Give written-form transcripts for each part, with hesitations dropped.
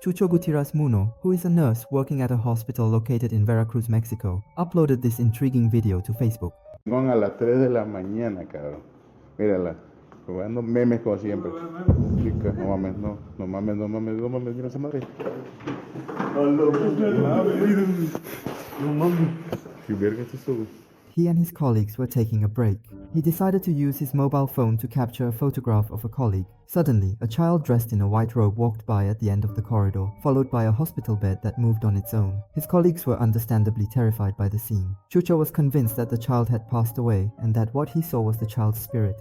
Chucho Gutierrez Muno, who is a nurse working at a hospital located in Veracruz, Mexico, uploaded this intriguing video to Facebook. A las 3 de la mañana, cabrón. Mírala, jugando memes como siempre. Chica, no mames, no mames, mira esa madre. No mames. ¿Qué verga es eso, güey? He and his colleagues were taking a break. He decided to use his mobile phone to capture a photograph of a colleague. Suddenly, a child dressed in a white robe walked by at the end of the corridor, followed by a hospital bed that moved on its own. His colleagues were understandably terrified by the scene. Chucho was convinced that the child had passed away and that what he saw was the child's spirit.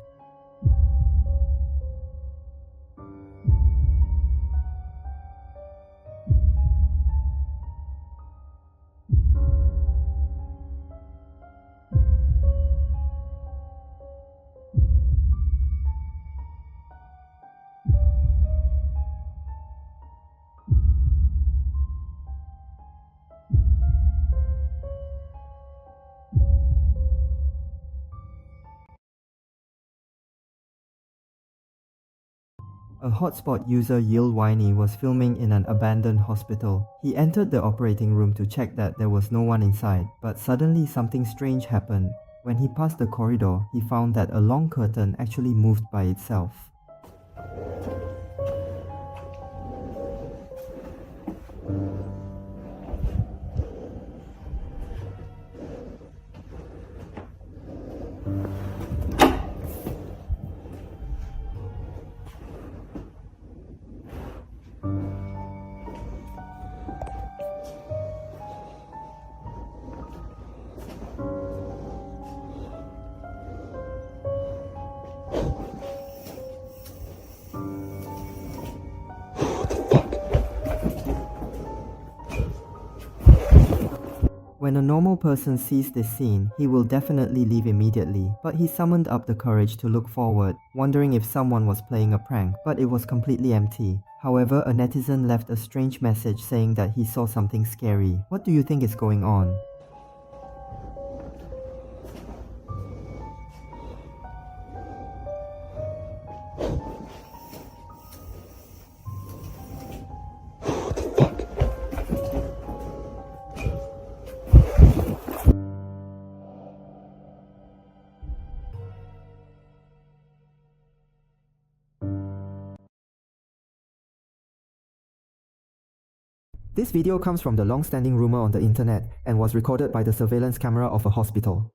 A hotspot user Yil Winey was filming in an abandoned hospital. He entered the operating room to check that there was no one inside, but suddenly something strange happened. When he passed the corridor, he found that a long curtain actually moved by itself. When a normal person sees this scene, he will definitely leave immediately, but he summoned up the courage to look forward, wondering if someone was playing a prank, but it was completely empty. However, a netizen left a strange message saying that he saw something scary. What do you think is going on? This video comes from the long-standing rumor on the internet and was recorded by the surveillance camera of a hospital.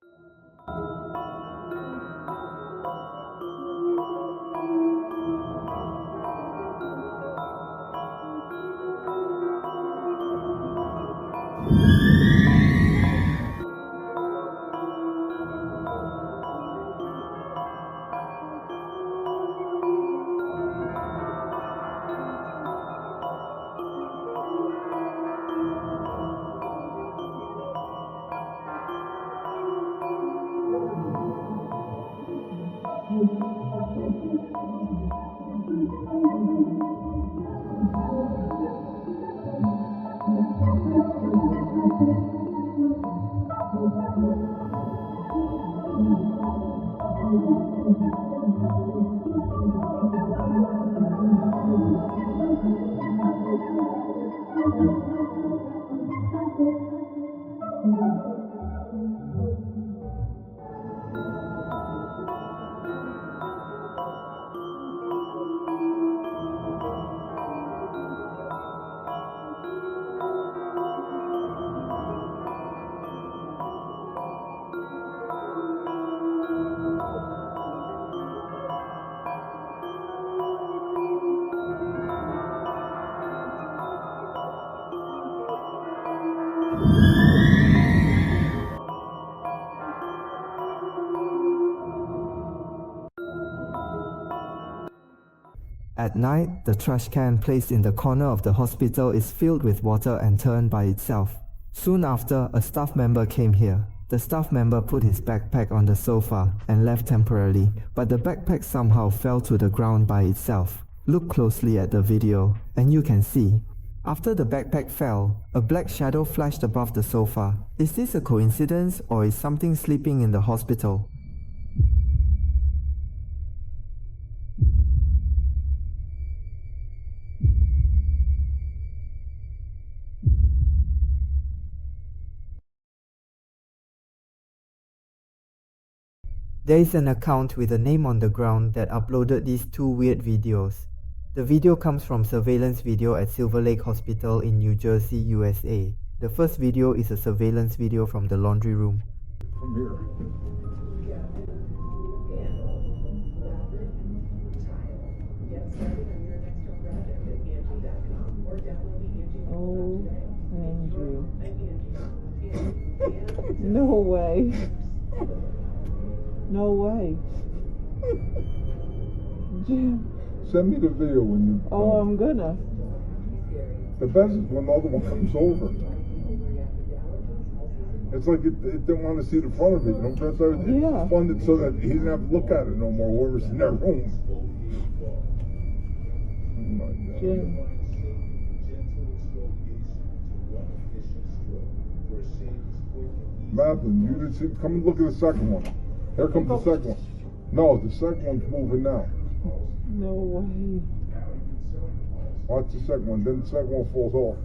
At night, the trash can placed in the corner of the hospital is filled with water and turned by itself. Soon after, a staff member came here. The staff member put his backpack on the sofa and left temporarily, but the backpack somehow fell to the ground by itself. Look closely at the video, and you can see. After the backpack fell, a black shadow flashed above the sofa. Is this a coincidence or is something sleeping in the hospital? There is an account with a name on the ground that uploaded these two weird videos. The video comes from surveillance video at Silver Lake Hospital in New Jersey, USA. The first video is a surveillance video from the laundry room. From here. Oh, Andrew. No way. No way. Jim. Send me the video when you. Oh, I'm gonna. The best is when the other one comes over. It's like it didn't want to see the front of it. You know, that's how Yeah. it's funded so that he didn't have to look at it no more. Whoever's in that room. Oh my God. Jim. Madeline, you didn't see. Come and look at the second one. Here comes the second one. No, the second one's moving now. No way. Watch the second one. Then the second one falls off.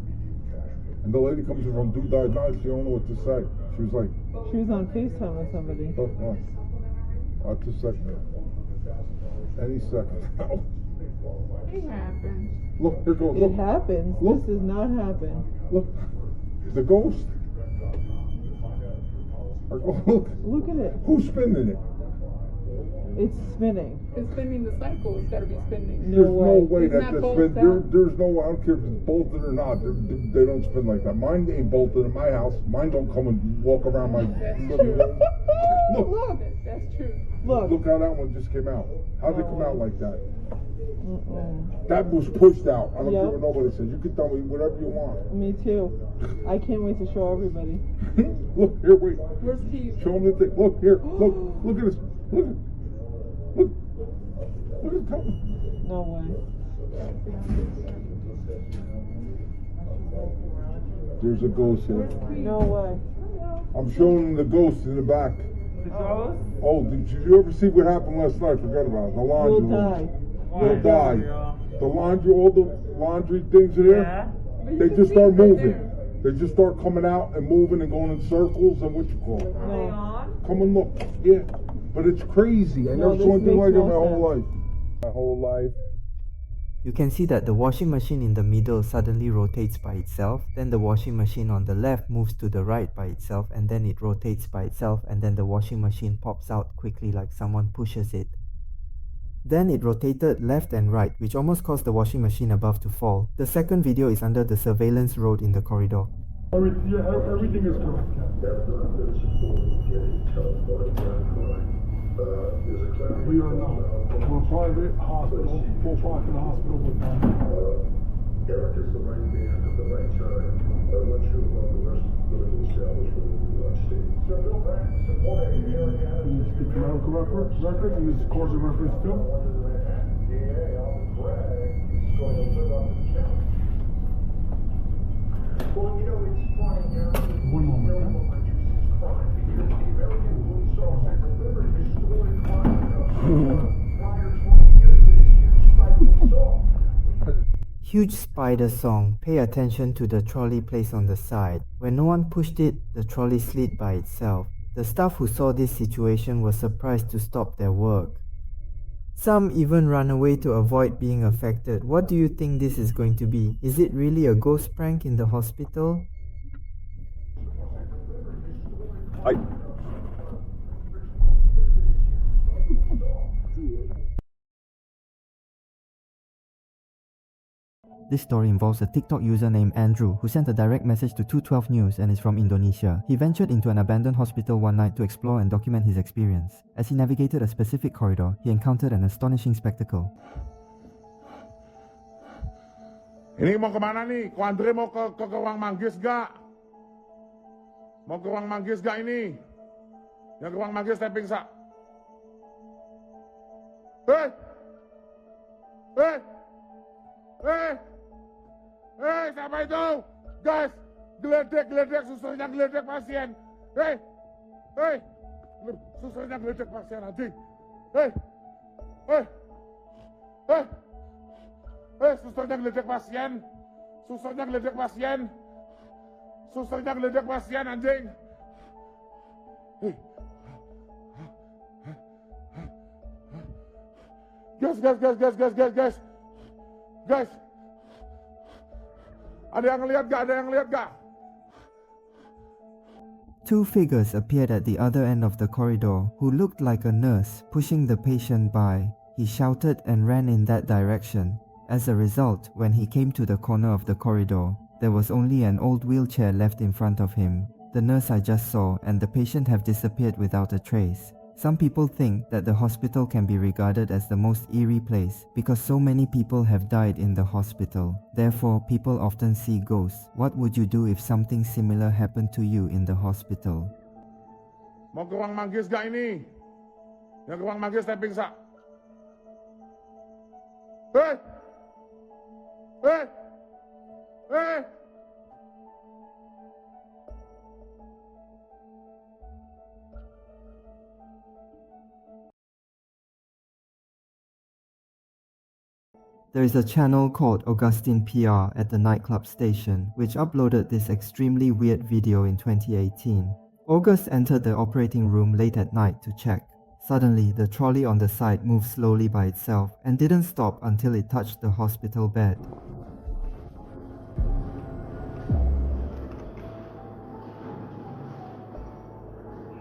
And the lady comes in from Do Die Night. She don't know what to say. She was like, She was on FaceTime with somebody. oh, oh. Watch the second one. Any second now. It happens. Look, here goes. It Look, happens. Look. This does not happen. look. The ghost. Look. Look at it. Who's spinning it? It's spinning. It's spinning the cycle. It's got to be spinning. No There's no way. way It's that not this bolted spin. out? There's no. I don't care if it's bolted or not. They don't spin like that. Mine ain't bolted in my house. Mine don't come and walk around my That's living true. room. Look. That's true. Look. Look how that one just came out. How'd it come out like that? Mm-mm. That was pushed out. I don't care Yep. what nobody says. You can tell me whatever you want. Me too. I can't wait to show everybody. Look here, wait. Where's Keith? Show them the thing. Look here. Look at this. Look. Look. Look at that. No way. There's a ghost here. No way. I'm showing them the ghost in the back. The ghost? Oh, did you ever see what happened last night? Forgot about it. The laundry You'll room. die. You'll die. The laundry, all the laundry things in there, Yeah. they just start moving. They just start coming out and moving and going in circles and what you call it. Are they on? Come and look. Yeah. But it's crazy. I No, never this saw anything makes like it no my whole sense. life. My whole life. You can see that the washing machine in the middle suddenly rotates by itself, then the washing machine on the left moves to the right by itself, and then it rotates by itself, and then the washing machine pops out quickly like someone pushes it. Then it rotated left and right, which almost caused the washing machine above to fall. The second video is under the surveillance road in the corridor. Everything is correct. We are not. We're a private hospital, full profit hospital with them. Eric is the right man at the right time. I'm not sure about the rest of the medical establishment in New York State. So Bill Brandt supporting Eric You need to speak to medical record, you need to cause a reference to. DA Alvin Bragg is going to live up to the challenge. Well, you know, it's funny now. One moment, Very well reduces crime because the American police officer delivered his story prior to 20 years to this huge spike we saw. Huge spider song. Pay attention to the trolley placed on the side. When no one pushed it, the trolley slid by itself. The staff who saw this situation were surprised to stop their work. Some even run away to avoid being affected. What do you think this is going to be? Is it really a ghost prank in the hospital? This story involves a TikTok user named Andrew who sent a direct message to 212 News and is from Indonesia. He ventured into an abandoned hospital one night to explore and document his experience. As he navigated a specific corridor, he encountered an astonishing spectacle. Ini mau kemana nih? Ko Andre mau ke ruang manggis gak? Mau ke ruang manggis gak ini? Yang ke ruang manggis stepping sak. Hei! Hei! Hei! Hei, siapa itu? Guys, geledek, susternya geledek pasien. Hei! Hei! Susternya geledek pasien, anjing. Hei! Hei! Hei! Susternya geledek pasien. Susternya geledek pasien. Susternya geledek pasien, anjing. Guys. Guys. Ada yang lihat gak? Two figures appeared at the other end of the corridor who looked like a nurse pushing the patient by. He shouted and ran in that direction. As a result, when he came to the corner of the corridor, there was only an old wheelchair left in front of him. The nurse I just saw and the patient have disappeared without a trace. Some people think that the hospital can be regarded as the most eerie place because so many people have died in the hospital. Therefore, people often see ghosts. What would you do if something similar happened to you in the hospital? Mau ke ruang manggis gak ini? Yang ke ruang manggis saya pingsan. Hey! There is a channel called Augustine PR at the nightclub station, which uploaded this extremely weird video in 2018. August entered the operating room late at night to check. Suddenly, the trolley on the side moved slowly by itself and didn't stop until it touched the hospital bed.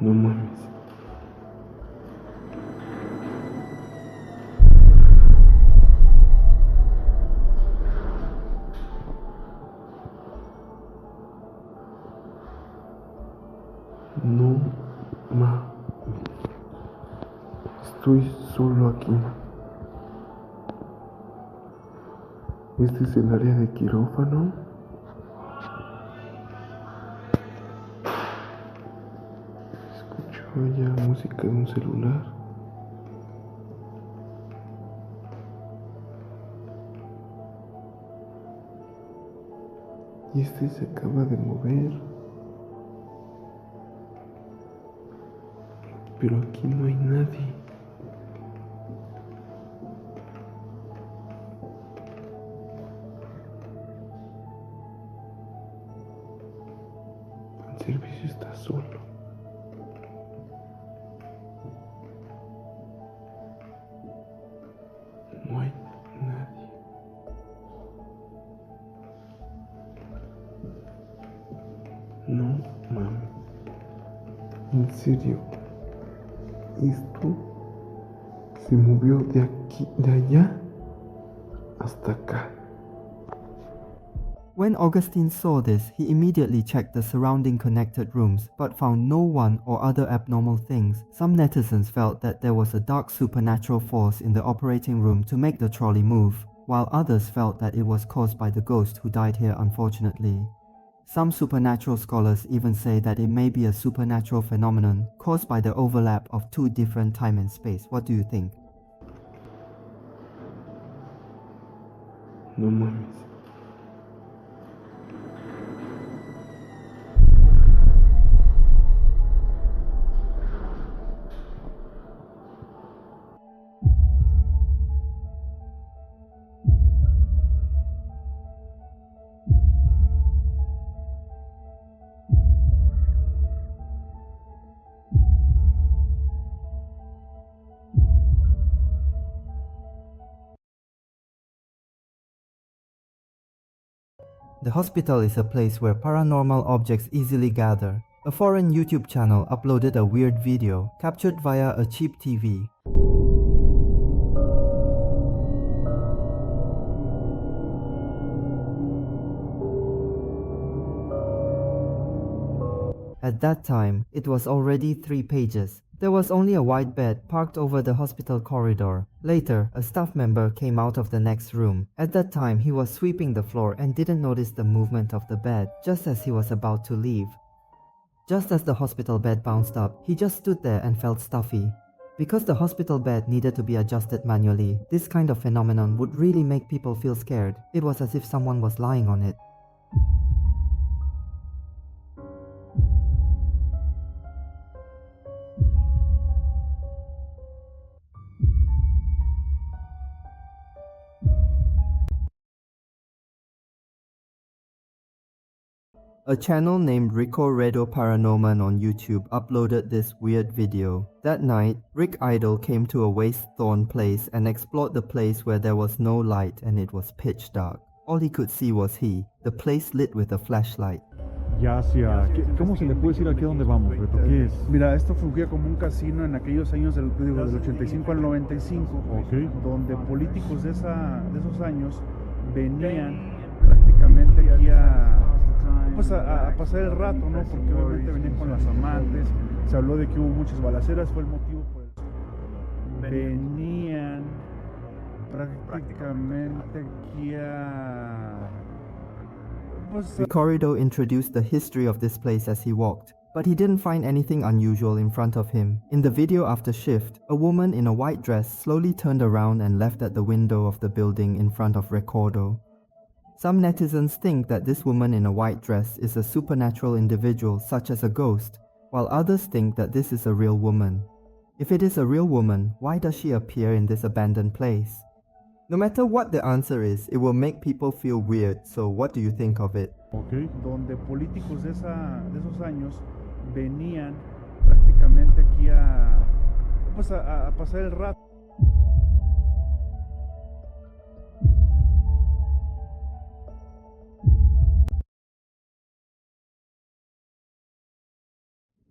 No mames. No mames. Estoy solo aquí. Este es el área de quirófano. Escucho allá música de un celular. Y este se acaba de mover. Pero aquí no hay nadie. El servicio está solo. No hay nadie. No mames. En serio. Esto se movió de aquí, de allá, hasta acá. When Augustine saw this, he immediately checked the surrounding connected rooms, but found no one or other abnormal things. Some netizens felt that there was a dark supernatural force in the operating room to make the trolley move, while others felt that it was caused by the ghost who died here unfortunately. Some supernatural scholars even say that it may be a supernatural phenomenon caused by the overlap of two different time and space. What do you think? No mames. The hospital is a place where paranormal objects easily gather. A foreign YouTube channel uploaded a weird video captured via a cheap TV. At that time, it was already 3 pages. There was only a white bed parked over the hospital corridor. Later, a staff member came out of the next room. At that time, he was sweeping the floor and didn't notice the movement of the bed, just as he was about to leave. Just as the hospital bed bounced up, he just stood there and felt stuffy. Because the hospital bed needed to be adjusted manually, this kind of phenomenon would really make people feel scared. It was as if someone was lying on it. A channel named Paranormal on YouTube uploaded this weird video. That night, Rick Idol came to a waste-thorn place and explored the place where there was no light and it was pitch dark. All he could see was the place lit with a flashlight. Ya hacia... ¿Cómo se le puede decir aquí a dónde vamos, Beto? ¿Qué es? Mira, esto fungía como un casino en aquellos años del 85 al 95, Ok. donde políticos de esos años venían prácticamente aquí a pasar el rato, ¿no? Porque obviamente venían con las amantes, se habló de que hubo muchas balaceras, fue el motivo por el que venían prácticamente aquí Ricardo introduced the history of this place as he walked, but he didn't find anything unusual in front of him. In the video after shift, a woman in a white dress slowly turned around and left at the window of the building in front of Ricardo. Some netizens think that this woman in a white dress is a supernatural individual such as a ghost, while others think that this is a real woman. If it is a real woman, why does she appear in this abandoned place? No matter what the answer is, it will make people feel weird, so what do you think of it? Ok. Donde políticos de esos años venían prácticamente aquí a pasar el rato.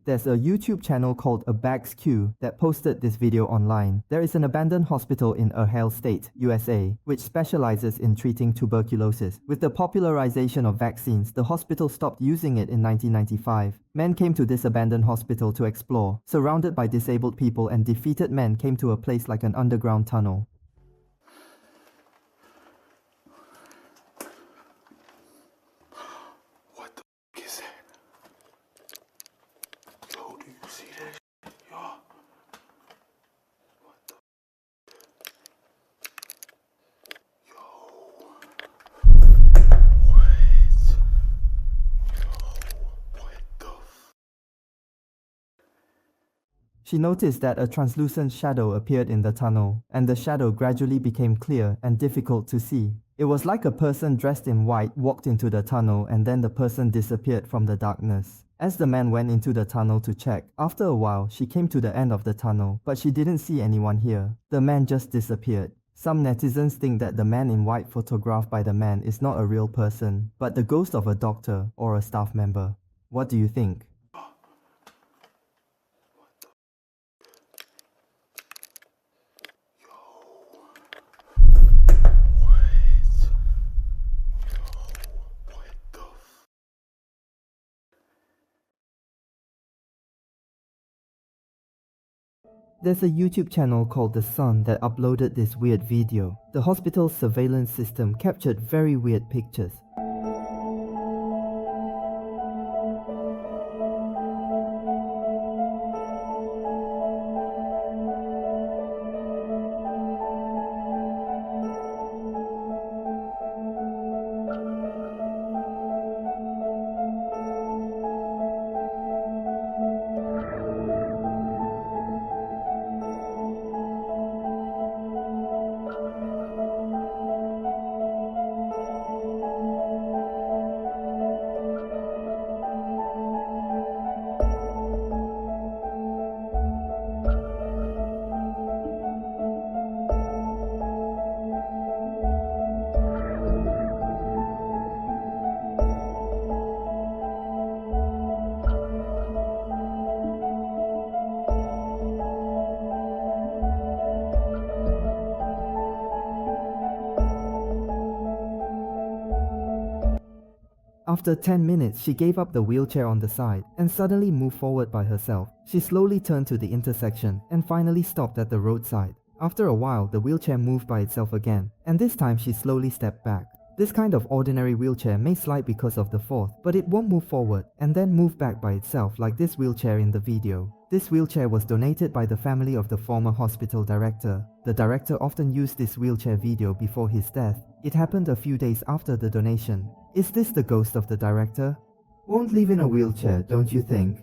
There's a YouTube channel called A Bag's Q that posted this video online. There is an abandoned hospital in Ohio State, USA, which specializes in treating tuberculosis. With the popularization of vaccines, the hospital stopped using it in 1995. Men came to this abandoned hospital to explore. Surrounded by disabled people and defeated men came to a place like an underground tunnel. She noticed that a translucent shadow appeared in the tunnel, and the shadow gradually became clear and difficult to see. It was like a person dressed in white walked into the tunnel and then the person disappeared from the darkness. As the man went into the tunnel to check, after a while she came to the end of the tunnel, but she didn't see anyone here. The man just disappeared. Some netizens think that the man in white photographed by the man is not a real person, but the ghost of a doctor or a staff member. What do you think? There's a YouTube channel called The Sun that uploaded this weird video. The hospital's surveillance system captured very weird pictures. After 10 minutes, she gave up the wheelchair on the side and suddenly moved forward by herself. She slowly turned to the intersection and finally stopped at the roadside. After a while, the wheelchair moved by itself again, and this time she slowly stepped back. This kind of ordinary wheelchair may slide because of the force, but it won't move forward and then move back by itself like this wheelchair in the video. This wheelchair was donated by the family of the former hospital director. The director often used this wheelchair video before his death. It happened a few days after the donation. Is this the ghost of the director? Won't live in a wheelchair, don't you think?